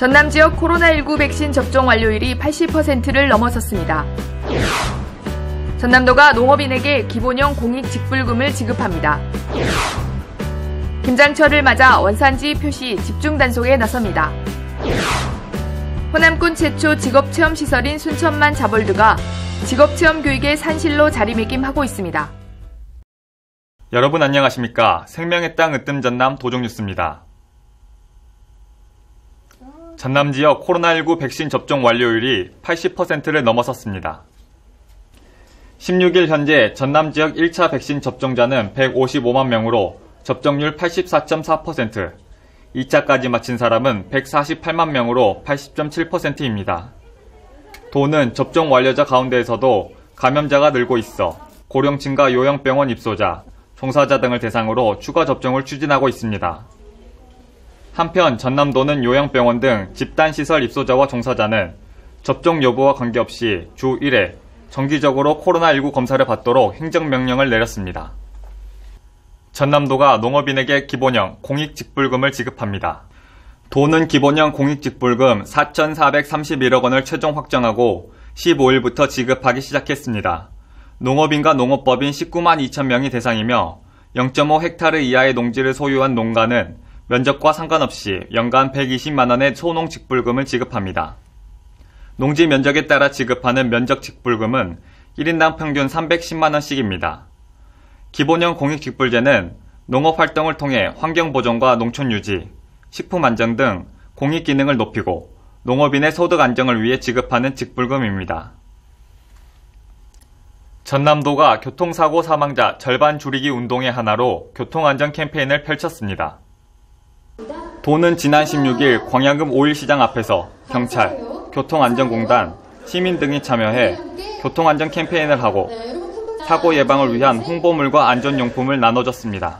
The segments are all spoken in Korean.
전남 지역 코로나19 백신 접종 완료율이 80%를 넘어섰습니다. 전남도가 농업인에게 기본형 공익직불금을 지급합니다. 김장철을 맞아 원산지 표시 집중 단속에 나섭니다. 호남권 최초 직업체험시설인 순천만 자벌드가 직업체험 교육의 산실로 자리매김하고 있습니다. 여러분 안녕하십니까? 생명의 땅 으뜸 전남 도종뉴스입니다. 전남 지역 코로나19 백신 접종 완료율이 80%를 넘어섰습니다. 16일 현재 전남 지역 1차 백신 접종자는 155만 명으로 접종률 84.4%, 2차까지 마친 사람은 148만 명으로 80.7%입니다. 도는 접종 완료자 가운데에서도 감염자가 늘고 있어 고령층과 요양병원 입소자, 종사자 등을 대상으로 추가 접종을 추진하고 있습니다. 한편 전남도는 요양병원 등 집단시설 입소자와 종사자는 접종 여부와 관계없이 주 1회 정기적으로 코로나19 검사를 받도록 행정명령을 내렸습니다. 전남도가 농업인에게 기본형 공익직불금을 지급합니다. 도는 기본형 공익직불금 4,431억 원을 최종 확정하고 15일부터 지급하기 시작했습니다. 농업인과 농업법인 19만 2천 명이 대상이며 0.5헥타르 이하의 농지를 소유한 농가는 면적과 상관없이 연간 120만 원의 소농직불금을 지급합니다. 농지 면적에 따라 지급하는 면적직불금은 1인당 평균 310만 원씩입니다. 기본형 공익직불제는 농업활동을 통해 환경보존과 농촌유지, 식품안정 등 공익기능을 높이고 농업인의 소득 안정을 위해 지급하는 직불금입니다. 전남도가 교통사고 사망자 절반 줄이기 운동의 하나로 교통안전 캠페인을 펼쳤습니다. 도는 지난 16일 광양읍 5일시장 앞에서 경찰, 교통안전공단, 시민 등이 참여해 교통안전 캠페인을 하고 사고 예방을 위한 홍보물과 안전용품을 나눠줬습니다.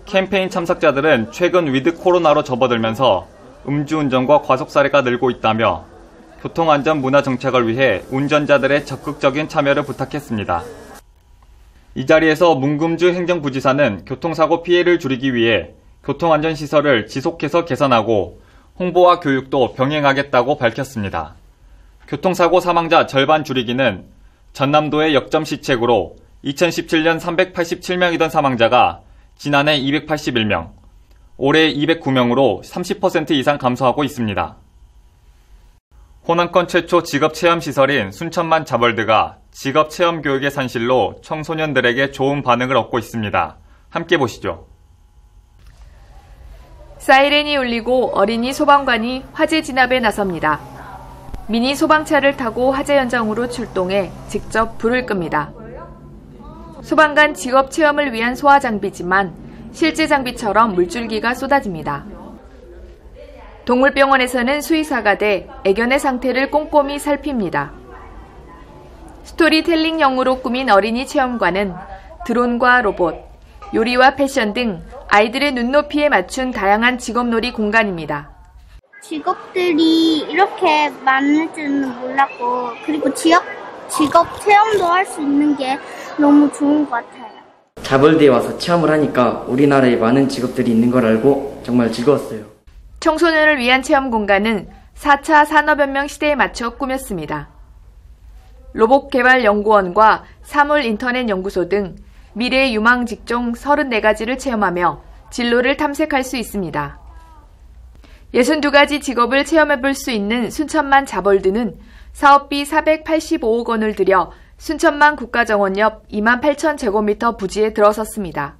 캠페인 참석자들은 최근 위드 코로나로 접어들면서 음주운전과 과속사례가 늘고 있다며 교통안전 문화 정착을 위해 운전자들의 적극적인 참여를 부탁했습니다. 이 자리에서 문금주 행정부지사는 교통사고 피해를 줄이기 위해 교통안전시설을 지속해서 개선하고 홍보와 교육도 병행하겠다고 밝혔습니다. 교통사고 사망자 절반 줄이기는 전남도의 역점 시책으로 2017년 387명이던 사망자가 지난해 281명, 올해 209명으로 30% 이상 감소하고 있습니다. 호남권 최초 직업체험시설인 순천만 자벌드가 직업체험교육의 산실로 청소년들에게 좋은 반응을 얻고 있습니다. 함께 보시죠. 사이렌이 울리고 어린이 소방관이 화재 진압에 나섭니다. 미니 소방차를 타고 화재 현장으로 출동해 직접 불을 끕니다. 소방관 직업 체험을 위한 소화 장비지만 실제 장비처럼 물줄기가 쏟아집니다. 동물병원에서는 수의사가 돼 애견의 상태를 꼼꼼히 살핍니다. 스토리텔링형으로 꾸민 어린이 체험관은 드론과 로봇, 요리와 패션 등 아이들의 눈높이에 맞춘 다양한 직업놀이 공간입니다. 직업들이 이렇게 많을 줄은 몰랐고, 그리고 직업 체험도 할 수 있는 게 너무 좋은 것 같아요. 자벌드에 와서 체험을 하니까 우리나라에 많은 직업들이 있는 걸 알고 정말 즐거웠어요. 청소년을 위한 체험 공간은 4차 산업혁명 시대에 맞춰 꾸몄습니다. 로봇개발연구원과 사물인터넷연구소 등 미래의 유망 직종 34가지를 체험하며 진로를 탐색할 수 있습니다. 62가지 직업을 체험해볼 수 있는 순천만 자벌드는 사업비 485억 원을 들여 순천만 국가정원 옆 28,000제곱미터 부지에 들어섰습니다.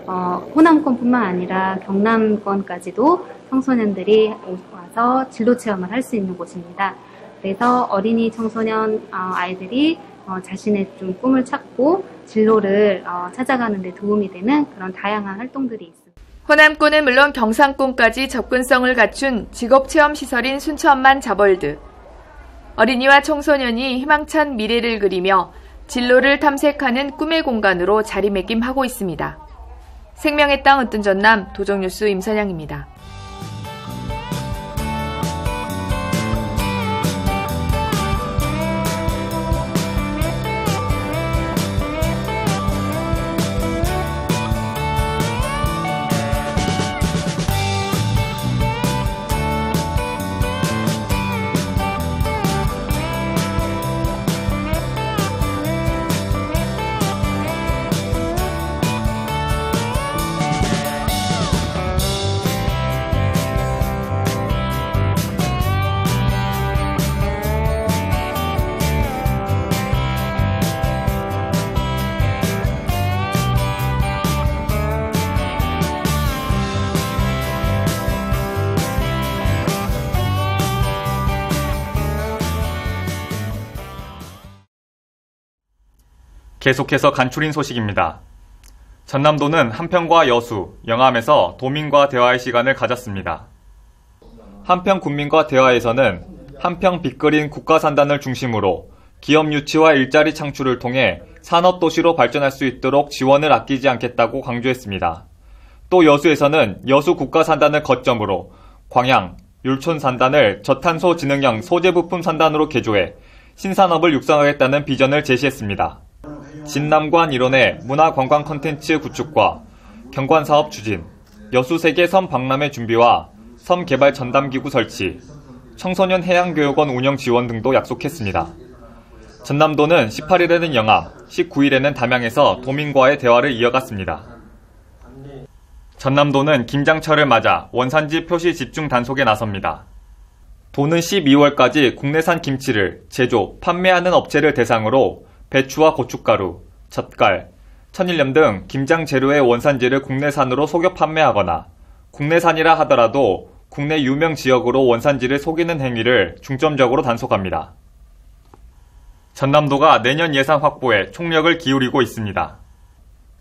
호남권뿐만 아니라 경남권까지도 청소년들이 와서 진로 체험을 할 수 있는 곳입니다. 그래서 어린이 청소년 아이들이 자신의 좀 꿈을 찾고 진로를 찾아가는 데 도움이 되는 그런 다양한 활동들이 있습니다. 호남권은 물론 경상권까지 접근성을 갖춘 직업체험시설인 순천만 자벌드. 어린이와 청소년이 희망찬 미래를 그리며 진로를 탐색하는 꿈의 공간으로 자리매김하고 있습니다. 생명의 땅 으뜸 전남 도종뉴스 임선양입니다. 계속해서 간추린 소식입니다. 전남도는 한평과 여수, 영암에서 도민과 대화의 시간을 가졌습니다. 한평 군민과 대화에서는 한평 빅그린 국가산단을 중심으로 기업 유치와 일자리 창출을 통해 산업도시로 발전할 수 있도록 지원을 아끼지 않겠다고 강조했습니다. 또 여수에서는 여수 국가산단을 거점으로 광양, 율촌산단을 저탄소 지능형 소재부품 산단으로 개조해 신산업을 육성하겠다는 비전을 제시했습니다. 진남관 일원의 문화관광 콘텐츠 구축과 경관사업 추진, 여수세계 섬 박람회 준비와 섬 개발 전담기구 설치, 청소년 해양교육원 운영 지원 등도 약속했습니다. 전남도는 18일에는 영암, 19일에는 담양에서 도민과의 대화를 이어갔습니다. 전남도는 김장철을 맞아 원산지 표시 집중 단속에 나섭니다. 도는 12월까지 국내산 김치를 제조, 판매하는 업체를 대상으로 배추와 고춧가루, 젓갈, 천일염 등 김장 재료의 원산지를 국내산으로 속여 판매하거나 국내산이라 하더라도 국내 유명 지역으로 원산지를 속이는 행위를 중점적으로 단속합니다. 전남도가 내년 예산 확보에 총력을 기울이고 있습니다.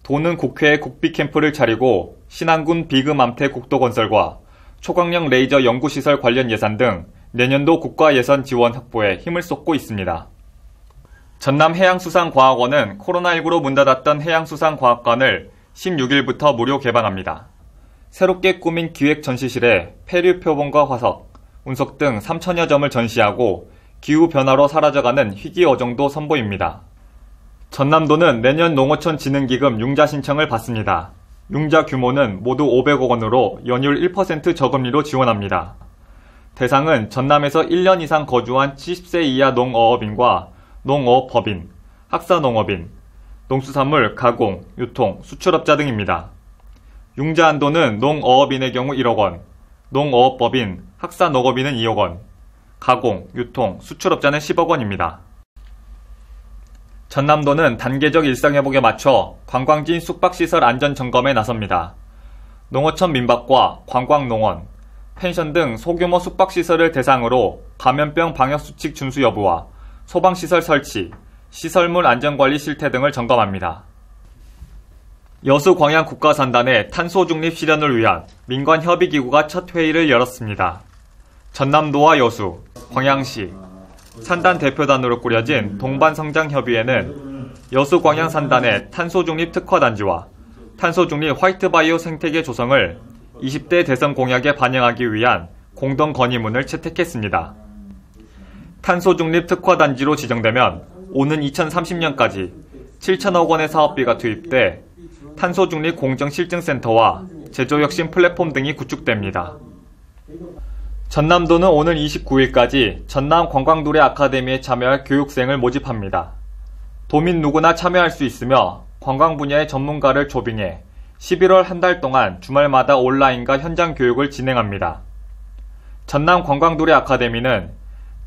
도는 국회에 국비 캠프를 차리고 신안군 비그맘태 국도 건설과 초강력 레이저 연구시설 관련 예산 등 내년도 국가 예산 지원 확보에 힘을 쏟고 있습니다. 전남해양수산과학원은 코로나19로 문 닫았던 해양수산과학관을 16일부터 무료 개방합니다. 새롭게 꾸민 기획 전시실에 폐류 표본과 화석, 운석 등 3,000여 점을 전시하고 기후변화로 사라져가는 희귀어종도 선보입니다. 전남도는 내년 농어촌 진흥기금 융자 신청을 받습니다. 융자 규모는 모두 500억 원으로 연율 1% 저금리로 지원합니다. 대상은 전남에서 1년 이상 거주한 70세 이하 농어업인과 농어업법인, 학사농업인, 농수산물 가공, 유통, 수출업자 등입니다. 융자 한도는 농어업인의 경우 1억 원, 농어업법인, 학사농업인은 2억 원, 가공, 유통, 수출업자는 10억 원입니다. 전남도는 단계적 일상회복에 맞춰 관광진 숙박시설 안전점검에 나섭니다. 농어촌 민박과 관광농원, 펜션 등 소규모 숙박시설을 대상으로 감염병 방역수칙 준수 여부와 소방시설 설치, 시설물 안전관리 실태 등을 점검합니다. 여수광양 국가산단의 탄소중립 실현을 위한 민관협의기구가 첫 회의를 열었습니다. 전남도와 여수, 광양시, 산단 대표단으로 꾸려진 동반성장협의회는 여수광양산단의 탄소중립 특화단지와 탄소중립 화이트바이오 생태계 조성을 20대 대선 공약에 반영하기 위한 공동 건의문을 채택했습니다. 탄소중립 특화단지로 지정되면 오는 2030년까지 7천억 원의 사업비가 투입돼 탄소중립 공정실증센터와 제조혁신 플랫폼 등이 구축됩니다. 전남도는 오늘 29일까지 전남관광도래 아카데미에 참여할 교육생을 모집합니다. 도민 누구나 참여할 수 있으며 관광 분야의 전문가를 초빙해 11월 한 달 동안 주말마다 온라인과 현장 교육을 진행합니다. 전남관광도래 아카데미는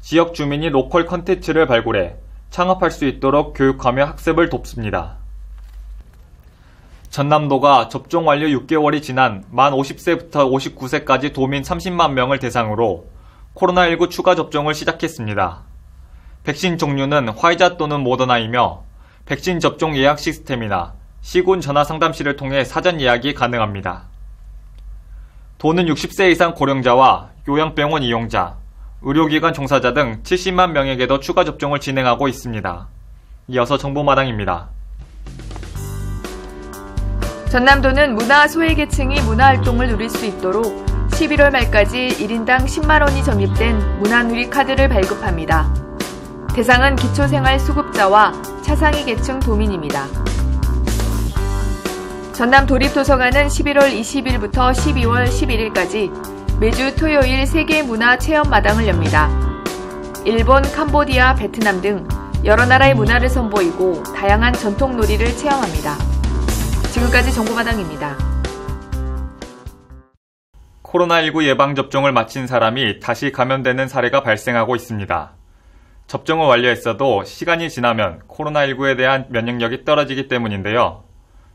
지역 주민이 로컬 컨텐츠를 발굴해 창업할 수 있도록 교육하며 학습을 돕습니다. 전남도가 접종 완료 6개월이 지난 만 50세부터 59세까지 도민 30만 명을 대상으로 코로나19 추가 접종을 시작했습니다. 백신 종류는 화이자 또는 모더나이며 백신 접종 예약 시스템이나 시군 전화상담실을 통해 사전 예약이 가능합니다. 도는 60세 이상 고령자와 요양병원 이용자, 의료기관 종사자 등 70만 명에게도 추가 접종을 진행하고 있습니다. 이어서 정보마당입니다. 전남도는 문화 소외계층이 문화활동을 누릴 수 있도록 11월 말까지 1인당 10만 원이 적립된 문화누리 카드를 발급합니다. 대상은 기초생활수급자와 차상위 계층 도민입니다. 전남도립도서관은 11월 20일부터 12월 11일까지 매주 토요일 세계 문화 체험 마당을 엽니다. 일본, 캄보디아, 베트남 등 여러 나라의 문화를 선보이고 다양한 전통 놀이를 체험합니다. 지금까지 정보마당입니다. 코로나19 예방접종을 마친 사람이 다시 감염되는 사례가 발생하고 있습니다. 접종을 완료했어도 시간이 지나면 코로나19에 대한 면역력이 떨어지기 때문인데요.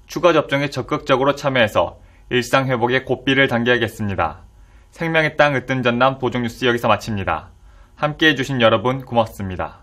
추가 접종에 적극적으로 참여해서 일상회복의 고삐를 당겨야겠습니다. 생명의 땅 으뜸 전남 도종뉴스 여기서 마칩니다. 함께해 주신 여러분 고맙습니다.